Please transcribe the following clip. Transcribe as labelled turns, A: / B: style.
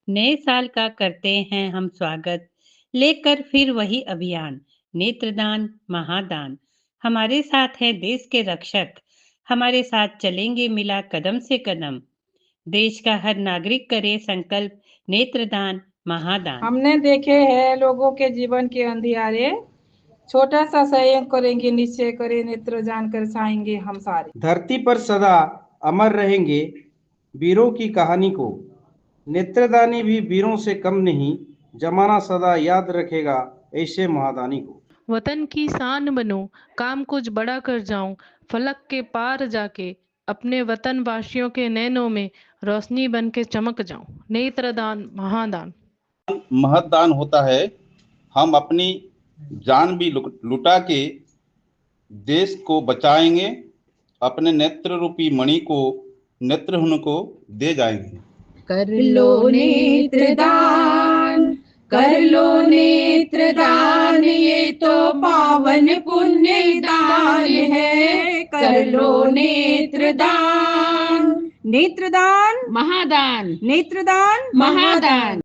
A: नए साल का करते हैं हम स्वागत, लेकर फिर वही अभियान, नेत्रदान महादान। हमारे साथ है देश के रक्षक, हमारे साथ चलेंगे मिला कदम से कदम। देश का हर नागरिक करे संकल्प, नेत्रदान महादान।
B: हमने देखे हैं लोगों के जीवन के अंधियारे, छोटा सा सहयोग करेंगे, निश्चय करें, नेत्र जान कर साएंगे हम सारे।
C: धरती पर सदा अमर रहेंगे वीरों की कहानी को, नेत्रदानी भी वीरों से कम नहीं, जमाना सदा याद रखेगा ऐसे महादानी को।
D: वतन की शान बनो, काम कुछ बड़ा कर जाऊं, फलक के पार जाके अपने वतन वासियों के नैनों में रोशनी बन के चमक जाऊं। नेत्रदान महादान।
E: महत्दान होता है। हम अपनी जान भी लुटा के देश को बचाएंगे, अपने नेत्र रूपी मणि को नेत्रहीन को दे जाएंगे।
F: कर लो नेत्रदान, कर लो नेत्रदान, ये तो पावन पुण्य दान है। कर लो नेत्रदान,
G: नेत्रदान
F: महादान,
G: नेत्रदान
F: महादान।